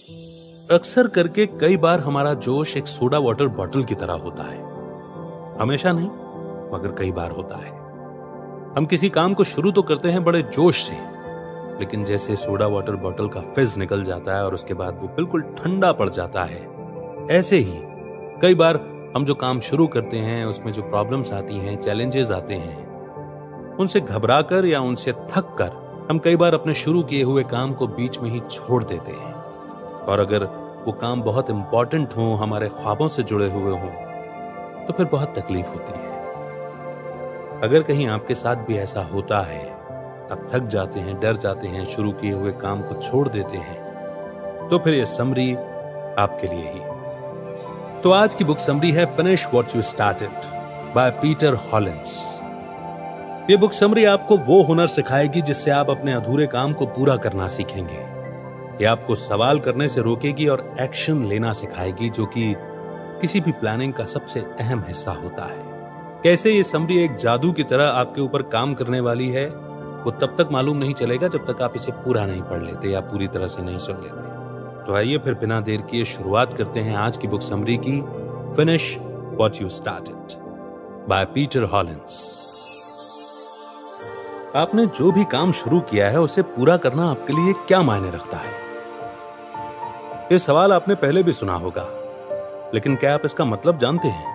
अक्सर करके कई बार हमारा जोश एक सोडा वाटर बॉटल की तरह होता है। हमेशा नहीं, मगर कई बार होता है। हम किसी काम को शुरू तो करते हैं बड़े जोश से, लेकिन जैसे सोडा वाटर बॉटल का फिज निकल जाता है और उसके बाद वो बिल्कुल ठंडा पड़ जाता है, ऐसे ही कई बार हम जो काम शुरू करते हैं उसमें जो प्रॉब्लम्स आती हैं, चैलेंजेस आते हैं, उनसे घबराकर या उनसे थक कर हम कई बार अपने शुरू किए हुए काम को बीच में ही छोड़ देते हैं। और अगर वो काम बहुत इंपॉर्टेंट हो, हमारे ख्वाबों से जुड़े हुए हों, तो फिर बहुत तकलीफ होती है। अगर कहीं आपके साथ भी ऐसा होता है, आप थक जाते हैं, डर जाते हैं, शुरू किए हुए काम को छोड़ देते हैं, तो फिर ये समरी आपके लिए ही। तो आज की बुक समरी है finish what you started by Peter Hollins. ये बुक समरी आपको वो हुनर सिखाएगी जिससे आप अपने अधूरे काम को पूरा करना सीखेंगे। ये आपको सवाल करने से रोकेगी और एक्शन लेना सिखाएगी, जो कि किसी भी प्लानिंग का सबसे अहम हिस्सा होता है। कैसे ये समरी एक जादू की तरह आपके ऊपर काम करने वाली है, वो तब तक मालूम नहीं चलेगा जब तक आप इसे पूरा नहीं पढ़ लेते या पूरी तरह से नहीं सुन लेते। तो आइए फिर बिना देर किए शुरुआत करते हैं आज की बुक समरी की, finish what you started by Peter Hollins. आपने जो भी काम शुरू किया है उसे पूरा करना आपके लिए क्या मायने रखता है? ये सवाल आपने पहले भी सुना होगा, लेकिन क्या आप इसका मतलब जानते हैं?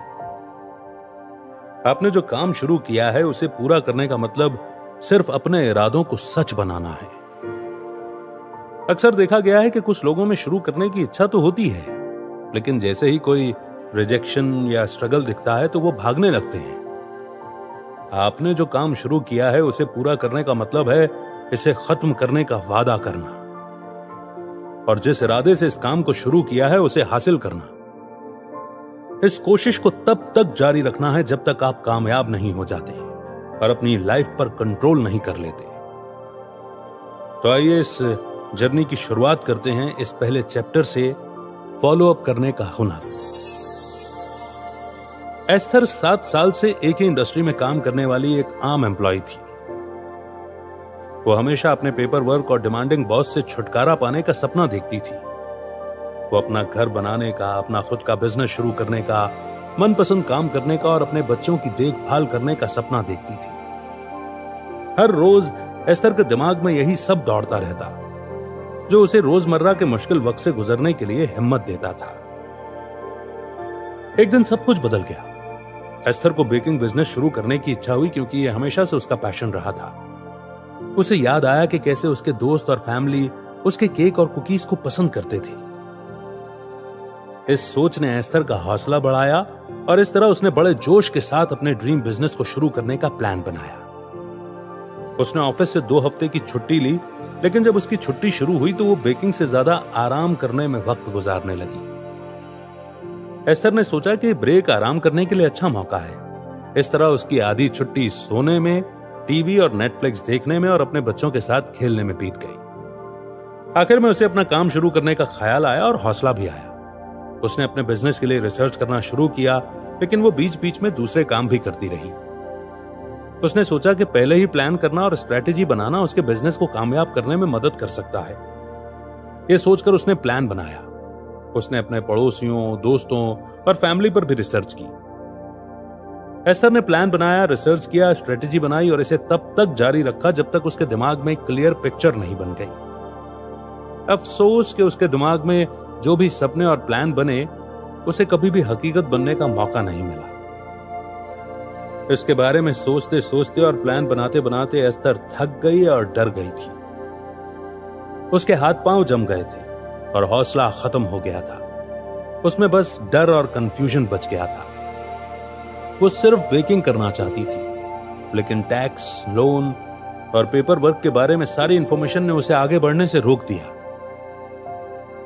आपने जो काम शुरू किया है उसे पूरा करने का मतलब सिर्फ अपने इरादों को सच बनाना है। अक्सर देखा गया है कि कुछ लोगों में शुरू करने की इच्छा तो होती है, लेकिन जैसे ही कोई रिजेक्शन या स्ट्रगल दिखता है तो वो भागने लगते हैं। आपने जो काम शुरू किया है उसे पूरा करने का मतलब है इसे खत्म करने का वादा करना, और जिस इरादे से इस काम को शुरू किया है उसे हासिल करना। इस कोशिश को तब तक जारी रखना है जब तक आप कामयाब नहीं हो जाते और अपनी लाइफ पर कंट्रोल नहीं कर लेते। तो आइए इस जर्नी की शुरुआत करते हैं इस पहले चैप्टर से, फॉलो अप करने का हुनर। एस्थर 7 साल से एक ही इंडस्ट्री में काम करने वाली एक आम एम्प्लॉय थी। वो हमेशा अपने पेपर वर्क और डिमांडिंग बॉस से छुटकारा पाने का सपना देखती थी। वो अपना घर बनाने का, अपना खुद का बिजनेस शुरू करने का, मनपसंद काम करने का और अपने बच्चों की देखभाल करने का सपना देखती थी। हर रोज एस्थर के दिमाग में यही सब दौड़ता रहता, जो उसे रोजमर्रा के मुश्किल वक्त से गुजरने के लिए हिम्मत देता था। एक दिन सब कुछ बदल गया। एस्थर को बेकिंग बिजनेस शुरू करने की इच्छा हुई, क्योंकि यह हमेशा से उसका पैशन रहा था। उसे याद आया कि कैसे उसके दोस्त और फैमिली उसके केक और कुकीज को पसंद करते थे। इस सोच ने एस्थर का हौसला बढ़ाया और इस तरह उसने बड़े जोश के साथ अपने ड्रीम बिजनेस को शुरू करने का प्लान बनाया। उसने ऑफिस से 2 हफ्ते की छुट्टी ली, लेकिन जब उसकी छुट्टी शुरू हुई तो वो बेकिंग से ज्यादा आराम करने में वक्त गुजारने लगी। एस्थर ने सोचा कि ब्रेक आराम करने के लिए अच्छा मौका है। इस तरह उसकी आधी छुट्टी सोने में, टीवी और नेटफ्लिक्स देखने में और अपने बच्चों के साथ खेलने में बीत गई। आखिर में उसे अपना काम शुरू करने का ख्याल आया और हौसला भी आया। उसने अपने बिजनेस के लिए रिसर्च करना शुरू किया, लेकिन वो बीच बीच में दूसरे काम भी करती रही। उसने सोचा कि पहले ही प्लान करना और स्ट्रेटेजी बनाना उसके बिजनेस को कामयाब करने में मदद कर सकता है। यह सोचकर उसने प्लान बनाया। उसने अपने पड़ोसियों, दोस्तों और फैमिली पर भी रिसर्च की। एस्थर ने प्लान बनाया, रिसर्च किया, स्ट्रेटेजी बनाई और इसे तब तक जारी रखा जब तक उसके दिमाग में एक क्लियर पिक्चर नहीं बन गई। अफसोस कि उसके दिमाग में जो भी सपने और प्लान बने, उसे कभी भी हकीकत बनने का मौका नहीं मिला। इसके बारे में सोचते सोचते और प्लान बनाते बनाते एस्थर थक गई और डर गई थी। उसके हाथ पांव जम गए थे और हौसला खत्म हो गया था। उसमें बस डर और कंफ्यूजन बच गया था। वो सिर्फ बेकिंग करना चाहती थी, लेकिन टैक्स, लोन और पेपर वर्क के बारे में सारी इंफॉर्मेशन ने उसे आगे बढ़ने से रोक दिया।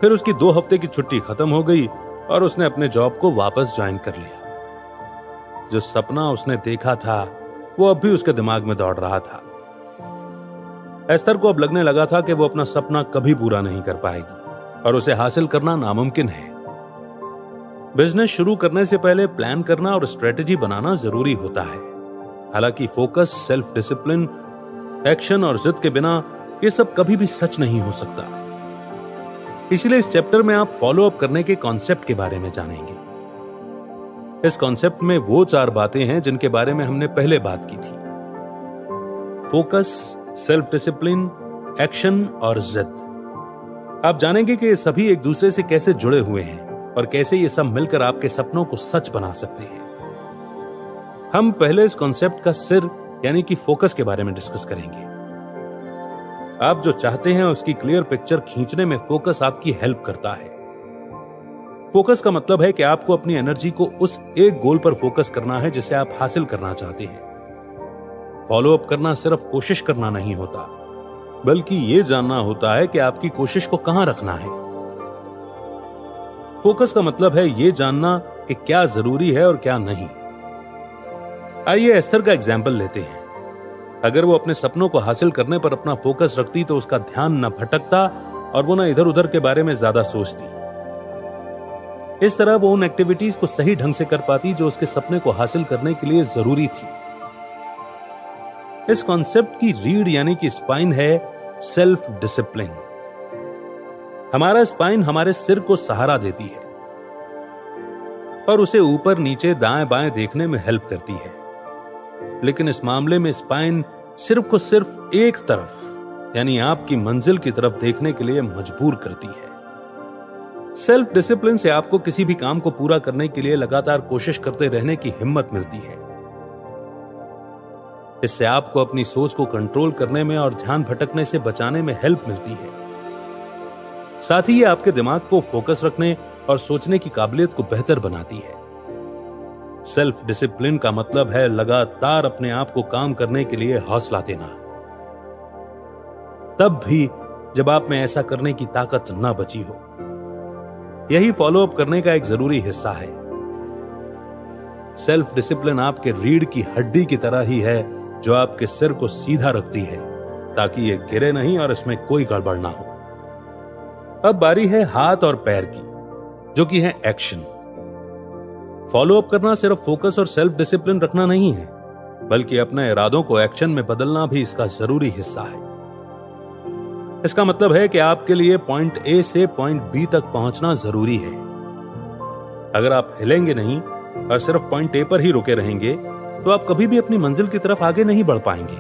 फिर उसकी 2 हफ्ते की छुट्टी खत्म हो गई और उसने अपने जॉब को वापस ज्वाइन कर लिया। जो सपना उसने देखा था वो अब भी उसके दिमाग में दौड़ रहा था। एस्थर को अब लगने लगा था कि वो अपना सपना कभी पूरा नहीं कर पाएगी और उसे हासिल करना नामुमकिन है। बिजनेस शुरू करने से पहले प्लान करना और स्ट्रेटेजी बनाना जरूरी होता है। हालांकि फोकस, सेल्फ इसलिए इस चैप्टर में आप फॉलो अप करने के कॉन्सेप्ट के बारे में जानेंगे। इस कॉन्सेप्ट में वो 4 बातें हैं जिनके बारे में हमने पहले बात की थी: फोकस, सेल्फ डिसिप्लिन, एक्शन और जिद। आप जानेंगे कि ये सभी एक दूसरे से कैसे जुड़े हुए हैं और कैसे ये सब मिलकर आपके सपनों को सच बना सकते हैं। हम पहले इस कॉन्सेप्ट का सिर यानी कि फोकस के बारे में डिस्कस करेंगे। आप जो चाहते हैं उसकी क्लियर पिक्चर खींचने में फोकस आपकी हेल्प करता है। फोकस का मतलब है कि आपको अपनी एनर्जी को उस एक गोल पर फोकस करना है जिसे आप हासिल करना चाहते हैं। फॉलो अप करना सिर्फ कोशिश करना नहीं होता, बल्कि यह जानना होता है कि आपकी कोशिश को कहां रखना है। फोकस का मतलब है यह जानना कि क्या जरूरी है और क्या नहीं। आइए एस्थर का एग्जाम्पल लेते हैं। अगर वो अपने सपनों को हासिल करने पर अपना फोकस रखती तो उसका ध्यान न भटकता और वो न इधर उधर के बारे में ज्यादा सोचती। इस तरह वो उन एक्टिविटीज को सही ढंग से कर पाती जो उसके सपने को हासिल करने के लिए जरूरी थी। इस कॉन्सेप्ट की रीढ़ यानी कि स्पाइन है सेल्फ डिसिप्लिन। हमारा स्पाइन हमारे सिर को सहारा देती है और उसे ऊपर नीचे दाएं बाएं देखने में हेल्प करती है। लेकिन इस मामले में स्पाइन सिर्फ को सिर्फ एक तरफ यानी आपकी मंजिल की तरफ देखने के लिए मजबूर करती है। सेल्फ डिसिप्लिन से आपको किसी भी काम को पूरा करने के लिए लगातार कोशिश करते रहने की हिम्मत मिलती है। इससे आपको अपनी सोच को कंट्रोल करने में और ध्यान भटकने से बचाने में हेल्प मिलती है। साथ ही ये आपके दिमाग को फोकस रखने और सोचने की काबिलियत को बेहतर बनाती है। सेल्फ डिसिप्लिन का मतलब है लगातार अपने आप को काम करने के लिए हौसला देना, तब भी जब आप में ऐसा करने की ताकत ना बची हो। यही फॉलो अप करने का एक जरूरी हिस्सा है। सेल्फ डिसिप्लिन आपके रीढ़ की हड्डी की तरह ही है जो आपके सिर को सीधा रखती है ताकि यह गिरे नहीं और इसमें कोई गड़बड़ ना हो। अब बारी है हाथ और पैर की, जो कि है एक्शन। फॉलो अप करना सिर्फ फोकस और सेल्फ डिसिप्लिन रखना नहीं है, बल्कि अपने इरादों को एक्शन में बदलना भी इसका जरूरी हिस्सा है। इसका मतलब है कि आपके लिए पॉइंट ए से पॉइंट बी तक पहुंचना जरूरी है। अगर आप हिलेंगे नहीं और सिर्फ पॉइंट ए पर ही रुके रहेंगे तो आप कभी भी अपनी मंजिल की तरफ आगे नहीं बढ़ पाएंगे।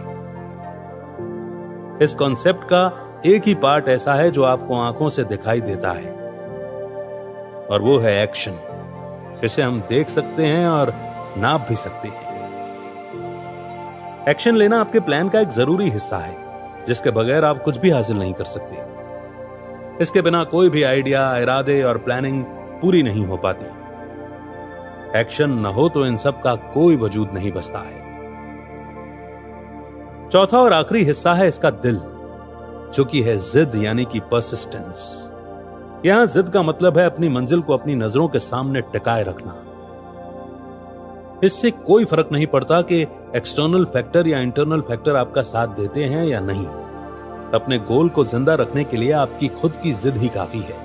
इस कॉन्सेप्ट का एक ही पार्ट ऐसा है जो आपको आंखों से दिखाई देता है, और वो है एक्शन। इसे हम देख सकते हैं और नाप भी सकते हैं। एक्शन लेना आपके प्लान का एक जरूरी हिस्सा है, जिसके बगैर आप कुछ भी हासिल नहीं कर सकते। इसके बिना कोई भी आइडिया, इरादे और प्लानिंग पूरी नहीं हो पाती। एक्शन न हो तो इन सब का कोई वजूद नहीं बचता है। चौथा और आखिरी हिस्सा है इसका दिल, जो कि है जिद यानी कि परसिस्टेंस। यहां जिद का मतलब है अपनी मंजिल को अपनी नजरों के सामने टिकाए रखना। इससे कोई फर्क नहीं पड़ता कि एक्सटर्नल फैक्टर या इंटरनल फैक्टर आपका साथ देते हैं या नहीं। अपने गोल को जिंदा रखने के लिए आपकी खुद की जिद ही काफी है।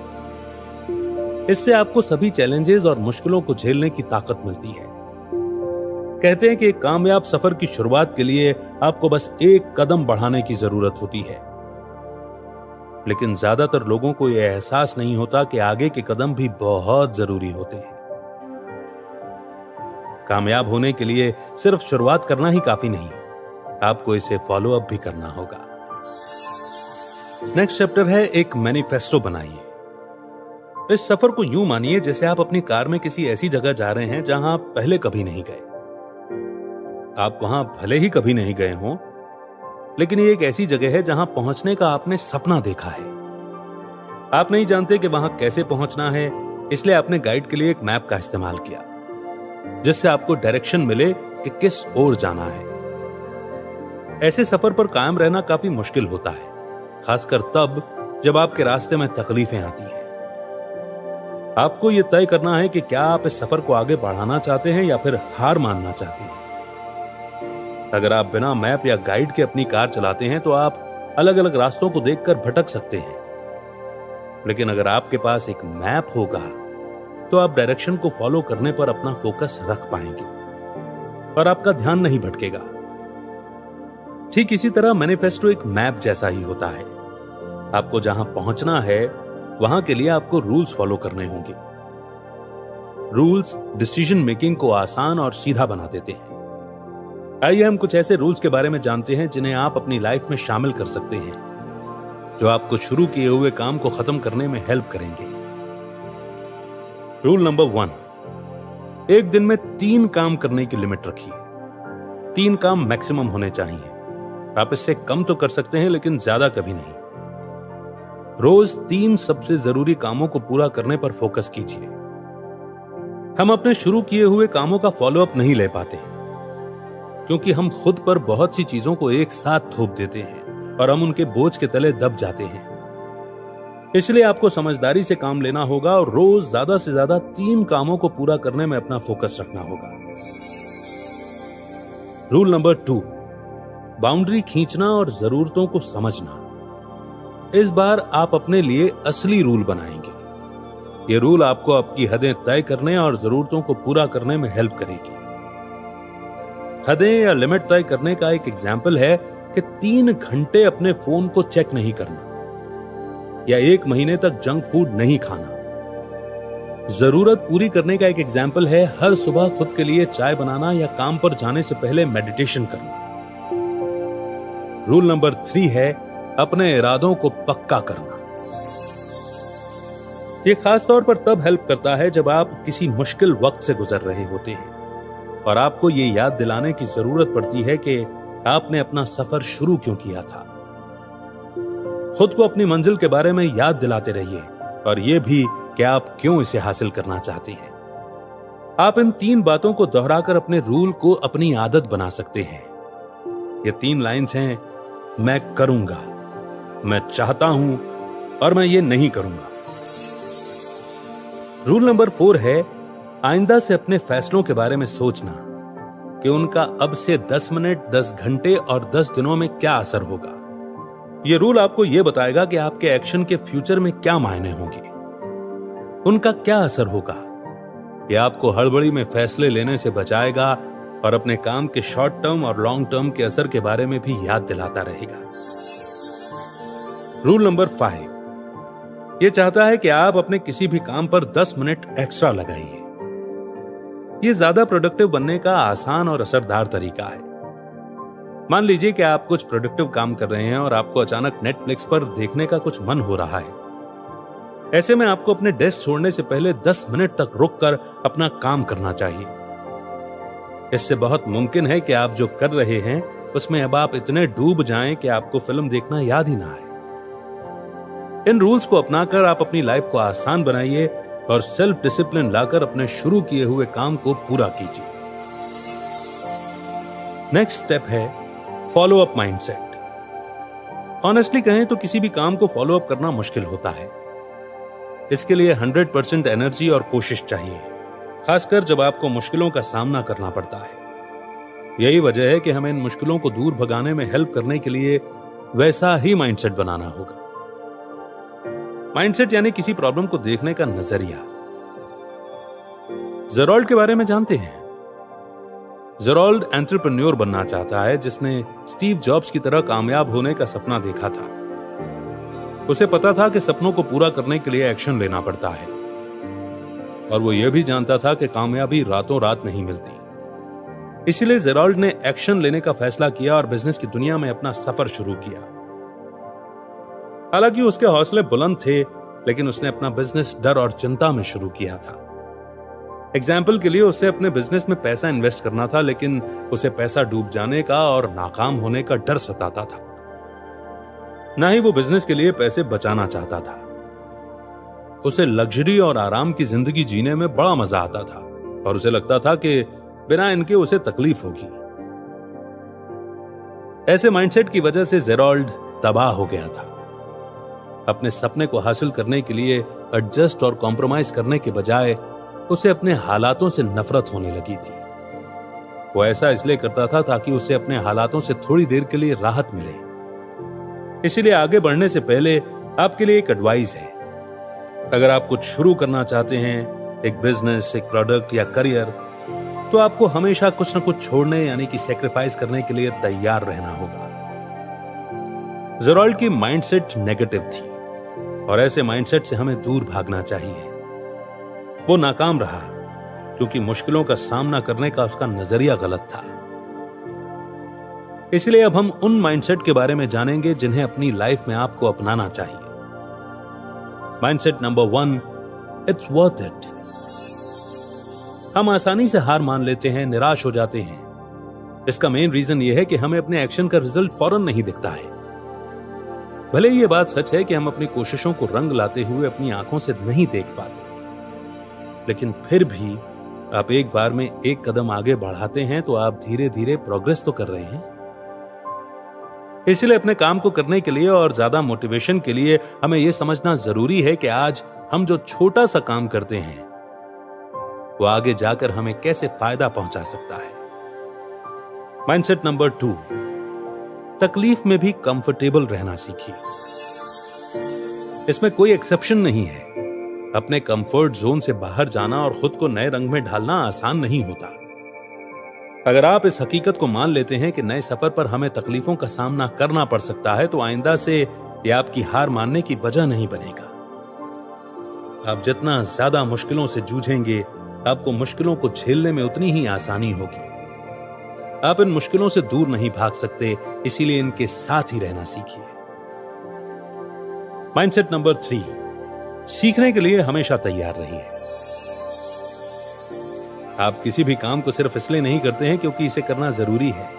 इससे आपको सभी चैलेंजेस और मुश्किलों को झेलने की ताकत मिलती है। कहते हैं कि एक कामयाब सफर की शुरुआत के लिए आपको बस एक कदम बढ़ाने की जरूरत होती है, लेकिन ज्यादातर लोगों को यह एहसास नहीं होता कि आगे के कदम भी बहुत जरूरी होते हैं। कामयाब होने के लिए सिर्फ शुरुआत करना ही काफी नहीं, आपको इसे फॉलो अप भी करना होगा। नेक्स्ट चैप्टर है एक मैनिफेस्टो बनाइए। इस सफर को यूं मानिए जैसे आप अपनी कार में किसी ऐसी जगह जा रहे हैं जहां आप पहले कभी नहीं गए। आप वहां भले ही कभी नहीं गए हों, लेकिन ये एक ऐसी जगह है जहां पहुंचने का आपने सपना देखा है। आप नहीं जानते कि वहां कैसे पहुंचना है, इसलिए आपने गाइड के लिए एक मैप का इस्तेमाल किया, जिससे आपको डायरेक्शन मिले कि किस ओर जाना है। ऐसे सफर पर कायम रहना काफी मुश्किल होता है, खासकर तब जब आपके रास्ते में तकलीफें आती हैं। आपको यह तय करना है कि क्या आप इस सफर को आगे बढ़ाना चाहते हैं या फिर हार मानना चाहते हैं। अगर आप बिना मैप या गाइड के अपनी कार चलाते हैं तो आप अलग अलग रास्तों को देखकर भटक सकते हैं, लेकिन अगर आपके पास एक मैप होगा तो आप डायरेक्शन को फॉलो करने पर अपना फोकस रख पाएंगे और आपका ध्यान नहीं भटकेगा। ठीक इसी तरह मैनिफेस्टो एक मैप जैसा ही होता है। आपको जहां पहुंचना है वहां के लिए आपको रूल्स फॉलो करने होंगे। रूल्स डिसीजन मेकिंग को आसान और सीधा बना देते हैं। आइए हम कुछ ऐसे रूल्स के बारे में जानते हैं जिन्हें आप अपनी लाइफ में शामिल कर सकते हैं, जो आपको शुरू किए हुए काम को खत्म करने में हेल्प करेंगे। रूल नंबर 1, एक दिन में 3 काम करने की लिमिट रखिए। 3 काम मैक्सिमम होने चाहिए। आप इससे कम तो कर सकते हैं, लेकिन ज्यादा कभी नहीं। रोज 3 सबसे जरूरी कामों को पूरा करने पर फोकस कीजिए। हम अपने शुरू किए हुए कामों का फॉलोअप नहीं ले पाते, क्योंकि हम खुद पर बहुत सी चीजों को एक साथ थोप देते हैं और हम उनके बोझ के तले दब जाते हैं। इसलिए आपको समझदारी से काम लेना होगा और रोज ज्यादा से ज्यादा 3 कामों को पूरा करने में अपना फोकस रखना होगा। रूल नंबर 2, बाउंड्री खींचना और जरूरतों को समझना। इस बार आप अपने लिए असली रूल बनाएंगे। ये रूल आपको आपकी हदें तय करने और जरूरतों को पूरा करने में हेल्प करेगी। हदें या लिमिट तय करने का एक एग्जाम्पल है कि 3 घंटे अपने फोन को चेक नहीं करना या 1 महीने तक जंक फूड नहीं खाना। जरूरत पूरी करने का एक एग्जाम्पल है हर सुबह खुद के लिए चाय बनाना या काम पर जाने से पहले मेडिटेशन करना। रूल नंबर 3 है अपने इरादों को पक्का करना। यह खास तौर पर तब हेल्प करता है जब आप किसी मुश्किल वक्त से गुजर रहे होते हैं और आपको यह याद दिलाने की जरूरत पड़ती है कि आपने अपना सफर शुरू क्यों किया था। खुद को अपनी मंजिल के बारे में याद दिलाते रहिए और यह भी कि आप क्यों इसे हासिल करना चाहते हैं। आप इन 3 बातों को दोहराकर अपने रूल को अपनी आदत बना सकते हैं। ये 3 लाइन्स हैं: मैं करूंगा, मैं चाहता हूं और मैं ये नहीं करूंगा। रूल नंबर 4 है आइंदा से अपने फैसलों के बारे में सोचना कि उनका अब से 10 मिनट, 10 घंटे और 10 दिनों में क्या असर होगा। यह रूल आपको यह बताएगा कि आपके एक्शन के फ्यूचर में क्या मायने होंगे, उनका क्या असर होगा। यह आपको हड़बड़ी में फैसले लेने से बचाएगा और अपने काम के शॉर्ट टर्म और लॉन्ग टर्म के असर के बारे में भी याद दिलाता रहेगा। रूल नंबर 5 यह चाहता है कि आप अपने किसी भी काम पर 10 मिनट एक्स्ट्रा लगाइए। यह ज्यादा प्रोडक्टिव बनने का आसान और असरदार तरीका है। मान लीजिए कि आप कुछ प्रोडक्टिव काम कर रहे हैं और आपको अचानक नेटफ्लिक्स पर देखने का कुछ मन हो रहा है। ऐसे में आपको अपने डेस्क छोड़ने से पहले 10 मिनट तक रुककर अपना काम करना चाहिए। इससे बहुत मुमकिन है कि आप जो कर रहे हैं उसमें अब आप इतने डूब जाएं कि आपको फिल्म देखना याद ही ना आए। इन रूल्स को अपनाकर आप अपनी लाइफ को आसान बनाइए और सेल्फ डिसिप्लिन लाकर अपने शुरू किए हुए काम को पूरा कीजिए। नेक्स्ट स्टेप है फॉलो अप माइंडसेट। ऑनेस्टली कहें तो किसी भी काम को फॉलो अप करना मुश्किल होता है। इसके लिए 100% एनर्जी और कोशिश चाहिए, खासकर जब आपको मुश्किलों का सामना करना पड़ता है। यही वजह है कि हमें इन मुश्किलों को दूर भगाने में हेल्प करने के लिए वैसा ही माइंडसेट बनाना होगा। माइंडसेट यानी किसी प्रॉब्लम को देखने का नजरिया। जेरोल्ड के बारे में जानते हैं? जेरोल्ड एंटरप्रेन्योर बनना चाहता है जिसने स्टीव जॉब्स की तरह कामयाब होने का सपना देखा था। उसे पता था कि सपनों को पूरा करने के लिए एक्शन लेना पड़ता है और वो यह भी जानता था कि कामयाबी रातों रात नहीं मिलती। इसलिए जेरोल्ड ने एक्शन लेने का फैसला किया और बिजनेस की दुनिया में अपना सफर शुरू किया। हालांकि उसके हौसले बुलंद थे, लेकिन उसने अपना बिजनेस डर और चिंता में शुरू किया था। एग्जाम्पल के लिए उसे अपने बिजनेस में पैसा इन्वेस्ट करना था, लेकिन उसे पैसा डूब जाने का और नाकाम होने का डर सताता था। ना ही वो बिजनेस के लिए पैसे बचाना चाहता था। उसे लग्जरी और आराम की जिंदगी जीने में बड़ा मजा आता था और उसे लगता था कि बिना इनके उसे तकलीफ होगी। ऐसे माइंडसेट की वजह से जेरोल्ड तबाह हो गया था। अपने सपने को हासिल करने के लिए एडजस्ट और कॉम्प्रोमाइज करने के बजाय उसे अपने हालातों से नफरत होने लगी थी। वो ऐसा इसलिए करता था ताकि उसे अपने हालातों से थोड़ी देर के लिए राहत मिले। इसीलिए आगे बढ़ने से पहले आपके लिए एक एडवाइस है। अगर आप कुछ शुरू करना चाहते हैं, एक बिजनेस, एक प्रोडक्ट या करियर, तो आपको हमेशा कुछ न कुछ छोड़ने यानी कि सैक्रिफाइस करने के लिए तैयार रहना होगा। जेरोल्ड की माइंडसेट नेगेटिव थी और ऐसे माइंडसेट से हमें दूर भागना चाहिए। वो नाकाम रहा क्योंकि मुश्किलों का सामना करने का उसका नजरिया गलत था। इसलिए अब हम उन माइंडसेट के बारे में जानेंगे जिन्हें अपनी लाइफ में आपको अपनाना चाहिए। Mindset number 1, it's worth it. हम आसानी से हार मान लेते हैं, निराश हो जाते हैं। इसका मेन रीजन यह है कि हमें अपने एक्शन का रिजल्ट फौरन नहीं दिखता है। भले ये बात सच है कि हम अपनी कोशिशों को रंग लाते हुए अपनी आंखों से नहीं देख पाते, लेकिन फिर भी आप एक बार में एक कदम आगे बढ़ाते हैं तो आप धीरे धीरे प्रोग्रेस तो कर रहे हैं। इसलिए अपने काम को करने के लिए और ज्यादा मोटिवेशन के लिए हमें यह समझना जरूरी है कि आज हम जो छोटा सा काम करते हैं वो आगे जाकर हमें कैसे फायदा पहुंचा सकता है। माइंडसेट नंबर 2, तकलीफ में भी कंफर्टेबल रहना सीखिए। इसमें कोई एक्सेप्शन नहीं है। अपने कंफर्ट जोन से बाहर जाना और खुद को नए रंग में ढालना आसान नहीं होता। अगर आप इस हकीकत को मान लेते हैं कि नए सफर पर हमें तकलीफों का सामना करना पड़ सकता है, तो आइंदा से यह आपकी हार मानने की वजह नहीं बनेगा। आप जितना ज्यादा मुश्किलों से जूझेंगे, आपको मुश्किलों को झेलने में उतनी ही आसानी होगी। आप इन मुश्किलों से दूर नहीं भाग सकते, इसीलिए इनके साथ ही रहना सीखिए। माइंडसेट नंबर 3, सीखने के लिए हमेशा तैयार रहिए। आप किसी भी काम को सिर्फ इसलिए नहीं करते हैं क्योंकि इसे करना जरूरी है,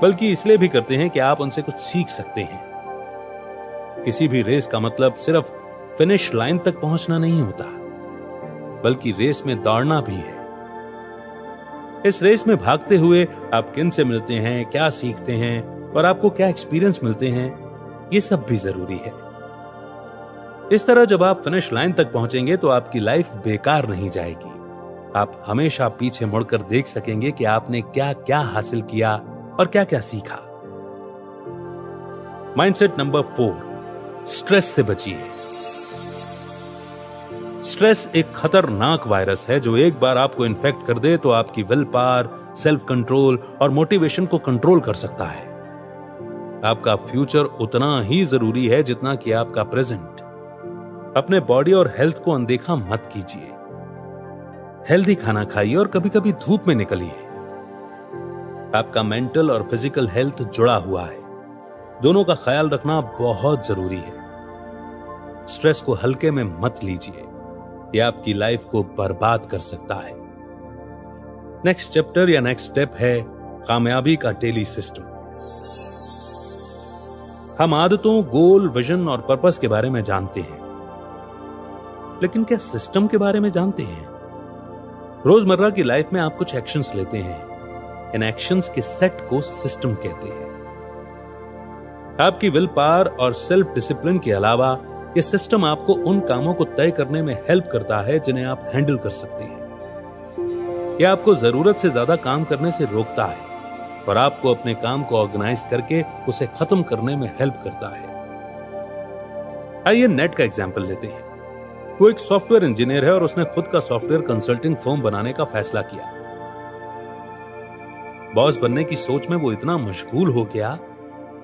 बल्कि इसलिए भी करते हैं कि आप उनसे कुछ सीख सकते हैं। किसी भी रेस का मतलब सिर्फ फिनिश लाइन तक पहुंचना नहीं होता, बल्कि रेस में दौड़ना भी है। इस रेस में भागते हुए आप किन से मिलते हैं, क्या सीखते हैं और आपको क्या एक्सपीरियंस मिलते हैं, ये सब भी जरूरी है। इस तरह जब आप फिनिश लाइन तक पहुंचेंगे तो आपकी लाइफ बेकार नहीं जाएगी। आप हमेशा पीछे मुड़कर देख सकेंगे कि आपने क्या क्या हासिल किया और क्या क्या सीखा। माइंडसेट नंबर 4, स्ट्रेस से बचिए। स्ट्रेस एक खतरनाक वायरस है जो एक बार आपको इन्फेक्ट कर दे तो आपकी विल पावर, सेल्फ कंट्रोल और मोटिवेशन को कंट्रोल कर सकता है। आपका फ्यूचर उतना ही जरूरी है जितना कि आपका प्रेजेंट। अपने बॉडी और हेल्थ को अनदेखा मत कीजिए। हेल्दी खाना खाइए और कभी कभी धूप में निकलिए। आपका मेंटल और फिजिकल हेल्थ जुड़ा हुआ है, दोनों का ख्याल रखना बहुत जरूरी है। स्ट्रेस को हल्के में मत लीजिए, यह आपकी लाइफ को बर्बाद कर सकता है। नेक्स्ट चैप्टर या नेक्स्ट स्टेप है कामयाबी का डेली सिस्टम। हम आदतों, गोल, विजन और पर्पस के बारे में जानते हैं, लेकिन क्या सिस्टम के बारे में जानते हैं? रोजमर्रा की लाइफ में आप कुछ एक्शंस लेते हैं। इन एक्शंस के सेट को सिस्टम कहते हैं। आपकी विल पावर और सेल्फ डिसिप्लिन के अलावा यह सिस्टम आपको उन कामों को तय करने में हेल्प करता है जिन्हें आप हैंडल कर सकते हैं। यह आपको जरूरत से ज्यादा काम करने से रोकता है और आपको अपने काम को ऑर्गेनाइज करके उसे खत्म करने में हेल्प करता है। आइए नेट का एग्जांपल लेते हैं। वो एक सॉफ्टवेयर इंजीनियर है और उसने खुद का सॉफ्टवेयर कंसल्टिंग फर्म बनाने का फैसला किया। बॉस बनने की सोच में वो इतना मशगूल हो गया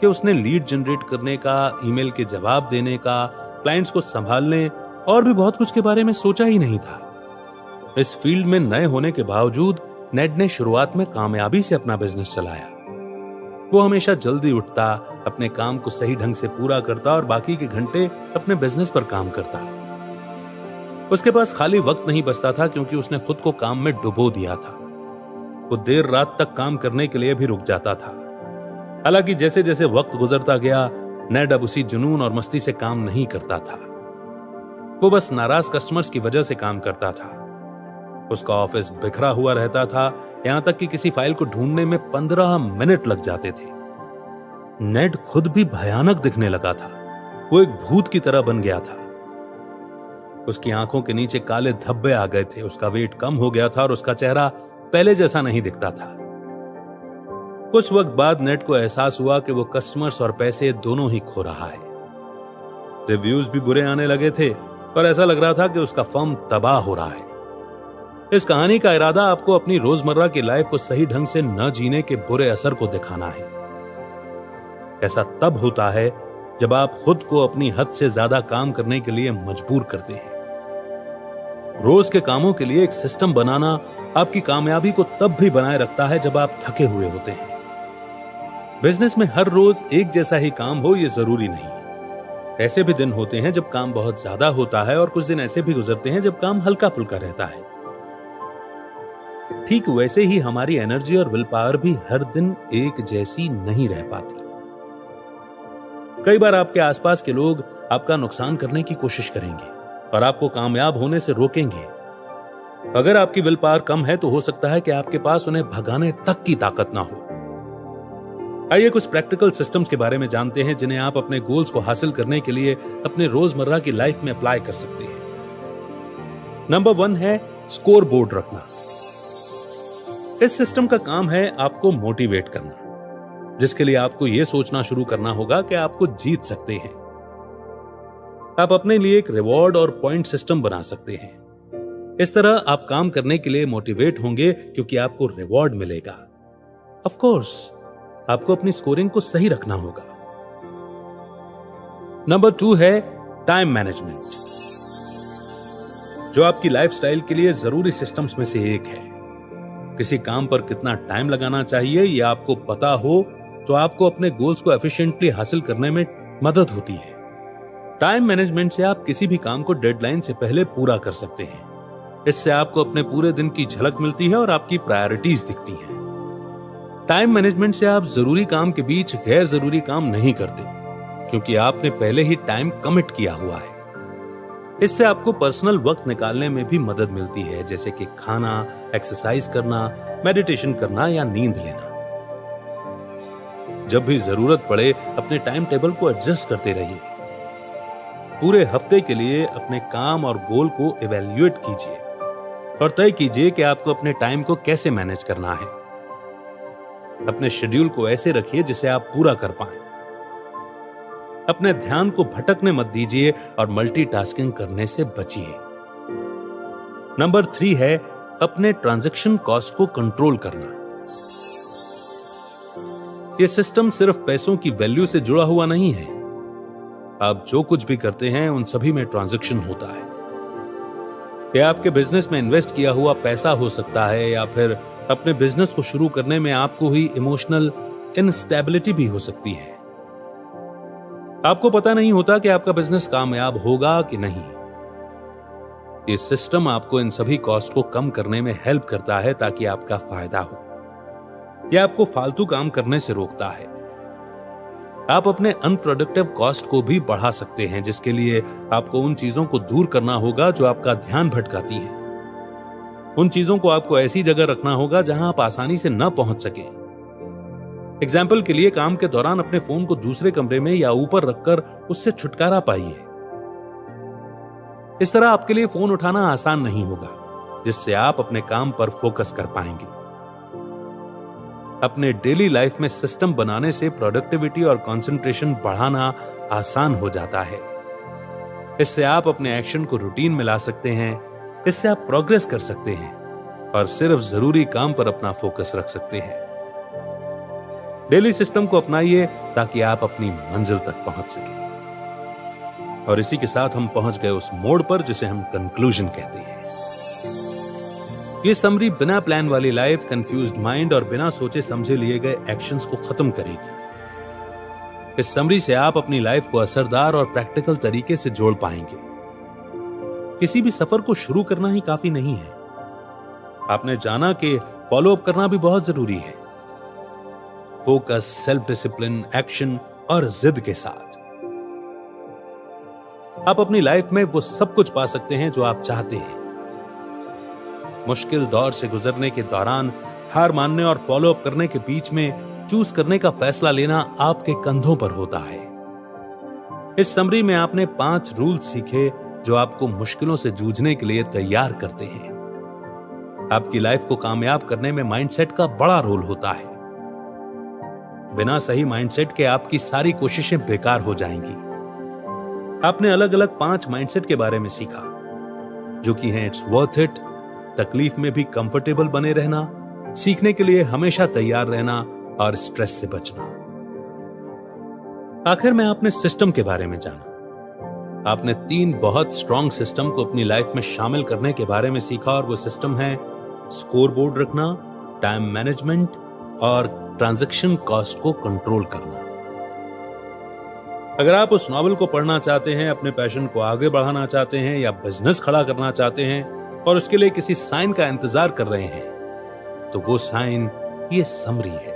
कि उसने लीड जनरेट करने का, ईमेल के जवाब देने का, क्लाइंट्स को संभालने और भी बहुत कुछ के बारे में सोचा ही नहीं था। इस फील्ड में नए होने के बावजूद नेड ने शुरुआत में कामयाबी से अपना बिजनेस चलाया। वो हमेशा जल्दी उठता, अपने काम को सही ढंग से पूरा करता और बाकी के घंटे अपने बिजनेस पर काम करता। उसके पास खाली वक्त नहीं बचता था क्योंकि उसने खुद को काम में डुबो दिया था। वो देर रात तक काम करने के लिए भी रुक जाता था। हालांकि जैसे जैसे वक्त गुजरता गया, नेड अब उसी जुनून और मस्ती से काम नहीं करता था। वो बस नाराज कस्टमर्स की वजह से काम करता था। उसका ऑफिस बिखरा हुआ रहता था, यहां तक कि किसी फाइल को ढूंढने में 15 मिनट लग जाते थे। नेड खुद भी भयानक दिखने लगा था। वो एक भूत की तरह बन गया था। उसकी आंखों के नीचे काले धब्बे आ गए थे, उसका वेट कम हो गया था और उसका चेहरा पहले जैसा नहीं दिखता था। कुछ वक्त बाद नेड को एहसास हुआ कि वो कस्टमर्स और पैसे दोनों ही खो रहा है। रिव्यूज भी बुरे आने लगे थे और ऐसा लग रहा था कि उसका फर्म तबाह हो रहा है। इस कहानी का इरादा आपको अपनी रोजमर्रा की लाइफ को सही ढंग से न जीने के बुरे असर को दिखाना है। ऐसा तब होता है जब आप खुद को अपनी हद से ज्यादा काम करने के लिए मजबूर करते हैं। रोज के कामों के लिए एक सिस्टम बनाना आपकी कामयाबी को तब भी बनाए रखता है जब आप थके हुए होते हैं। बिजनेस में हर रोज एक जैसा ही काम हो ये जरूरी नहीं। ऐसे भी दिन होते हैं जब काम बहुत ज्यादा होता है और कुछ दिन ऐसे भी गुजरते हैं जब काम हल्का फुल्का रहता है। ठीक वैसे ही हमारी एनर्जी और विल पावर भी हर दिन एक जैसी नहीं रह पाती। कई बार आपके आसपास के लोग आपका नुकसान करने की कोशिश करेंगे और आपको कामयाब होने से रोकेंगे। अगर आपकी विल पावर कम है तो हो सकता है कि आपके पास उन्हें भगाने तक की ताकत ना हो। आइए कुछ प्रैक्टिकल सिस्टम्स के बारे में जानते हैं जिन्हें आप अपने गोल्स को हासिल करने के लिए अपने रोजमर्रा की लाइफ में अप्लाई कर सकते हैं। नंबर 1 है स्कोर बोर्ड रखना। इस सिस्टम का काम है आपको मोटिवेट करना, जिसके लिए आपको यह सोचना शुरू करना होगा कि आपको जीत सकते हैं। आप अपने लिए एक रिवॉर्ड और पॉइंट सिस्टम बना सकते हैं। इस तरह आप काम करने के लिए मोटिवेट होंगे क्योंकि आपको रिवॉर्ड मिलेगा। ऑफ कोर्स आपको अपनी स्कोरिंग को सही रखना होगा। नंबर 2 है टाइम मैनेजमेंट, जो आपकी लाइफस्टाइल के लिए जरूरी सिस्टम्स में से एक है। किसी काम पर कितना टाइम लगाना चाहिए यह आपको पता हो तो आपको अपने गोल्स को एफिशिएंटली हासिल करने में मदद होती है। टाइम मैनेजमेंट से आप किसी भी काम को डेडलाइन से पहले पूरा कर सकते हैं। इससे आपको अपने पूरे दिन की झलक मिलती है और आपकी प्रायोरिटीज दिखती हैं। टाइम मैनेजमेंट से आप जरूरी काम के बीच गैर जरूरी काम नहीं करते, क्योंकि आपने पहले ही टाइम कमिट किया हुआ है। इससे आपको पर्सनल वक्त निकालने में भी मदद मिलती है, जैसे कि खाना, एक्सरसाइज करना, मेडिटेशन करना या नींद लेना। जब भी जरूरत पड़े अपने टाइम टेबल को एडजस्ट करते रहिए। पूरे हफ्ते के लिए अपने काम और गोल को इवैल्यूएट कीजिए और तय कीजिए कि आपको अपने टाइम को कैसे मैनेज करना है। अपने शेड्यूल को ऐसे रखिए जिसे आप पूरा कर पाएं। अपने ध्यान को भटकने मत दीजिए और मल्टीटास्किंग करने से बचिए। नंबर 3 है अपने ट्रांजैक्शन कॉस्ट को कंट्रोल करना। यह सिस्टम सिर्फ पैसों की वैल्यू से जुड़ा हुआ नहीं है। आप जो कुछ भी करते हैं उन सभी में ट्रांजैक्शन होता है। यह आपके बिजनेस में इन्वेस्ट किया हुआ पैसा हो सकता है या फिर अपने बिजनेस को शुरू करने में आपको हुई इमोशनल इनस्टेबिलिटी भी हो सकती है। आपको पता नहीं होता कि आपका बिजनेस कामयाब होगा कि नहीं। यह सिस्टम आपको इन सभी कॉस्ट को कम करने में हेल्प करता है ताकि आपका फायदा हो। यह आपको फालतू काम करने से रोकता है। आप अपने अनप्रोडक्टिव कॉस्ट को भी बढ़ा सकते हैं, जिसके लिए आपको उन चीजों को दूर करना होगा जो आपका ध्यान भटकाती हैं। उन चीजों को आपको ऐसी जगह रखना होगा जहां आप आसानी से न पहुंच सके। एग्जाम्पल के लिए काम के दौरान अपने फोन को दूसरे कमरे में या ऊपर रखकर उससे छुटकारा पाइए। इस तरह आपके लिए फोन उठाना आसान नहीं होगा, जिससे आप अपने काम पर फोकस कर पाएंगे। अपने डेली लाइफ में सिस्टम बनाने से प्रोडक्टिविटी और कंसंट्रेशन बढ़ाना आसान हो जाता है। इससे आप अपने एक्शन को रूटीन में ला सकते हैं। इससे आप प्रोग्रेस कर सकते हैं और सिर्फ जरूरी काम पर अपना फोकस रख सकते हैं। डेली सिस्टम को अपनाइए ताकि आप अपनी मंजिल तक पहुंच सकें। और इसी के साथ हम पहुंच गए उस मोड़ पर जिसे हम कंक्लूजन कहते हैं। ये समरी बिना प्लान वाली लाइफ, कंफ्यूज्ड माइंड और बिना सोचे समझे लिए गए एक्शंस को खत्म करेगी। इस समरी से आप अपनी लाइफ को असरदार और प्रैक्टिकल तरीके से जोड़ पाएंगे। किसी भी सफर को शुरू करना ही काफी नहीं है। आपने जाना कि फॉलो अप करना भी बहुत जरूरी है। फोकस, सेल्फ डिसिप्लिन, एक्शन और जिद के साथ आप अपनी लाइफ में वो सब कुछ पा सकते हैं जो आप चाहते हैं। मुश्किल दौर से गुजरने के दौरान हार मानने और फॉलो अप करने के बीच में चूज करने का फैसला लेना आपके कंधों पर होता है। इस समरी में आपने 5 रूल सीखे जो आपको मुश्किलों से जूझने के लिए तैयार करते हैं। आपकी लाइफ को कामयाब करने में माइंडसेट का बड़ा रोल होता है। बिना सही माइंडसेट के आपकी सारी कोशिशें बेकार हो जाएंगी। आपने अलग अलग 5 माइंडसेट के बारे में सीखा, जो कि हैं इट्स वर्थ इट, तकलीफ में भी कंफर्टेबल बने रहना, सीखने के लिए हमेशा तैयार रहना और स्ट्रेस से बचना। आखिर में आपने सिस्टम के बारे में जाना। आपने 3 बहुत स्ट्रॉन्ग सिस्टम को अपनी लाइफ में शामिल करने के बारे में सीखा, और वो सिस्टम है स्कोर बोर्ड रखना, टाइम मैनेजमेंट और ट्रांजैक्शन कॉस्ट को कंट्रोल करना। अगर आप उस नॉवेल को पढ़ना चाहते हैं, अपने पैशन को आगे बढ़ाना चाहते हैं, या बिजनेस खड़ा करना चाहते हैं और उसके लिए किसी साइन का इंतजार कर रहे हैं, तो वो साइन ये समरी है।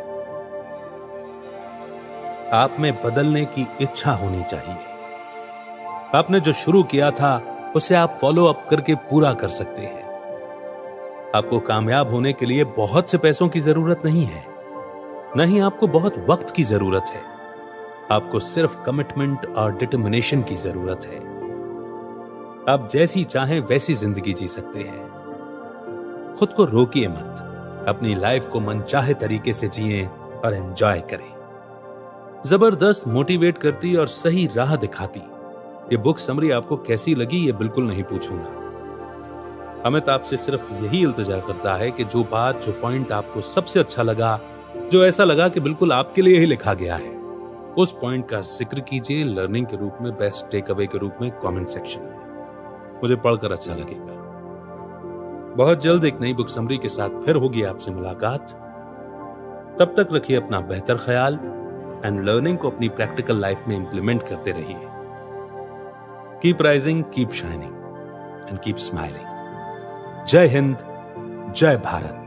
आप में बदलने की इच्छा होनी चाहिए। आपने जो शुरू किया था उसे आप फॉलो अप करके पूरा कर सकते हैं। आपको कामयाब होने के लिए बहुत से पैसों की जरूरत नहीं है, नहीं आपको बहुत वक्त की जरूरत है। आपको सिर्फ कमिटमेंट और डिटर्मिनेशन की जरूरत है। आप जैसी चाहें वैसी जिंदगी जी सकते हैं। खुद को रोकिए मत, अपनी लाइफ को मनचाहे तरीके से जिएं और एंजॉय करें। जबरदस्त मोटिवेट करती और सही राह दिखाती ये बुक समरी आपको कैसी लगी ये बिल्कुल नहीं पूछूंगा। अमित आपसे सिर्फ यही इल्तिजा करता है कि जो बात, जो पॉइंट आपको सबसे अच्छा लगा, जो ऐसा लगा कि बिल्कुल आपके लिए ही लिखा गया है, उस पॉइंट का जिक्र कीजिए लर्निंग के रूप में, बेस्ट टेक अवे के रूप में कमेंट सेक्शन में। मुझे पढ़कर अच्छा लगेगा। बहुत जल्द एक नई बुक समरी के साथ फिर होगी आपसे मुलाकात। तब तक रखिए अपना बेहतर ख्याल एंड लर्निंग को अपनी प्रैक्टिकल लाइफ में इंप्लीमेंट करते रहिए। Keep rising, keep shining and keep smiling. जय हिंद, जय भारत।